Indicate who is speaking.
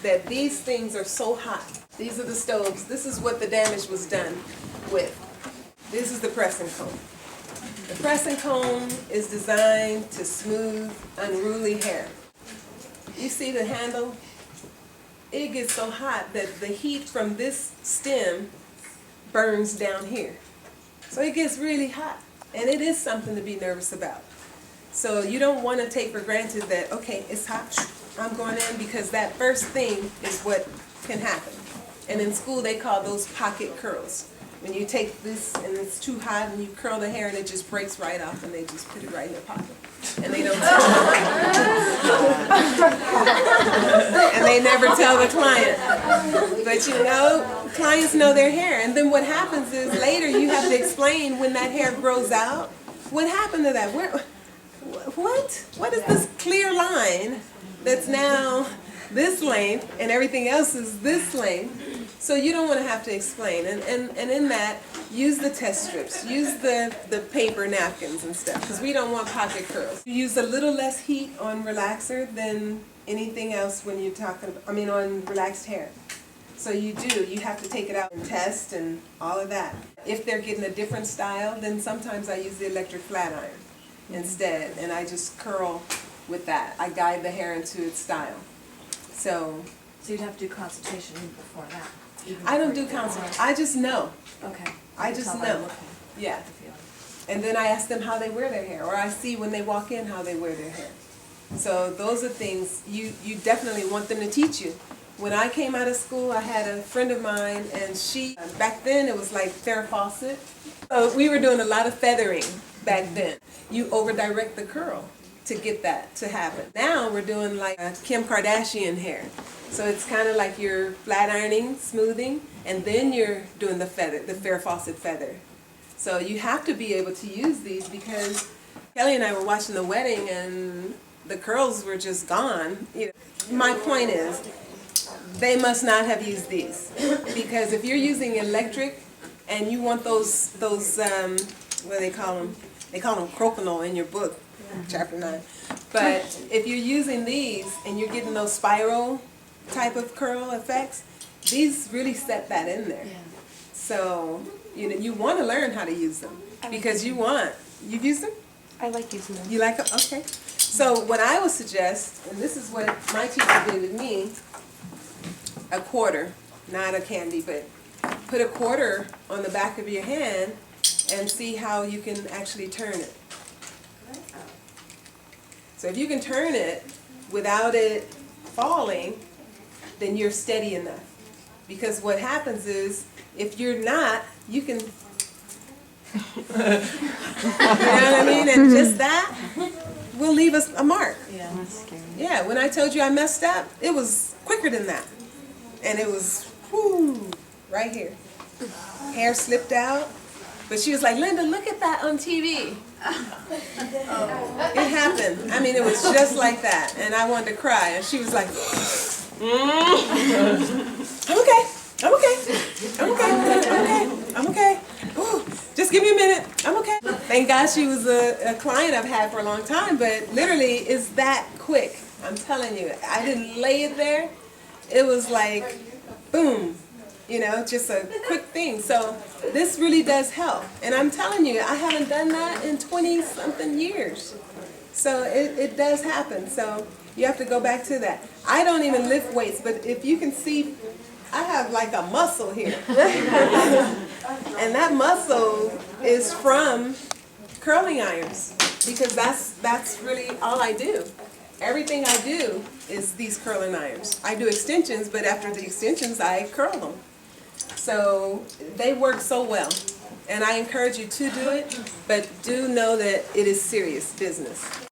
Speaker 1: that these things are so hot. These are the stoves. This is what the damage was done with. This is the pressing comb. The pressing comb is designed to smooth unruly hair. You see the handle? It gets so hot that the heat from this stem burns down here. So it gets really hot, and it is something to be nervous about. So you don't want to take for granted that, okay, it's hot, I'm going in, because that first thing is what can happen. And in school they call those pocket curls. When you take this and it's too hot and you curl the hair and it just breaks right off and they just put it right in their pocket. And they don't tell and they never tell the client. But you know, clients know their hair. And then what happens is later you have to explain when that hair grows out, what happened to that? What is this clear line that's now this length and everything else is this length? So you don't want to have to explain. And in that, use the test strips, use the paper napkins and stuff, because we don't want pocket curls. You use a little less heat on relaxer than anything else when you're talking about, on relaxed hair. So you have to take it out and test and all of that. If they're getting a different style, then sometimes I use the electric flat iron instead, and I just curl with that. I guide the hair into its style. So
Speaker 2: you'd have to do consultation before that?
Speaker 1: I don't do consultation. I just know.
Speaker 2: Okay.
Speaker 1: I just know. Yeah. And then I ask them how they wear their hair, or I see when they walk in how they wear their hair. So those are things you definitely want them to teach you. When I came out of school, I had a friend of mine, and back then it was like Farrah Fawcett. So we were doing a lot of feathering back then. You over-direct the curl to get that to happen. Now we're doing like a Kim Kardashian hair. So it's kind of like you're flat ironing, smoothing, and then you're doing the feather, the Farrah Fawcett feather. So you have to be able to use these, because Kelly and I were watching the wedding and the curls were just gone. My point is, they must not have used these, because if you're using electric and you want those what do they call them? They call them crokinole in your book, chapter 9. But if you're using these and you're getting those spiral type of curl effects, these really set that in there.
Speaker 2: Yeah.
Speaker 1: So you want to learn how to use them, because you've used them?
Speaker 3: I like using them.
Speaker 1: You like them? Okay. So what I would suggest, and this is what my teacher did with me, a quarter, not a candy, but put a quarter on the back of your hand and see how you can actually turn it. So if you can turn it without it falling, then you're steady enough. Because what happens is, if you're not, you can, you know what I mean? And just that will leave us a mark.
Speaker 2: Yeah, that's scary.
Speaker 1: Yeah, when I told you I messed up, it was quicker than that. And it was, whoo, right here. Hair slipped out. But she was like, Linda, look at that on TV. It happened. It was just like that. And I wanted to cry. And she was like, I'm okay. I'm okay. I'm okay. I'm okay. I'm okay. Ooh, just give me a minute. I'm okay. Thank God she was a client I've had for a long time, but literally it's that quick. I'm telling you. I didn't lay it there. It was like, boom. Just a quick thing. So this really does help. And I'm telling you, I haven't done that in 20-something years. So it does happen. So you have to go back to that. I don't even lift weights, but if you can see, I have like a muscle here. And that muscle is from curling irons, because that's really all I do. Everything I do is these curling irons. I do extensions, but after the extensions, I curl them. So they work so well. And I encourage you to do it, but do know that it is serious business.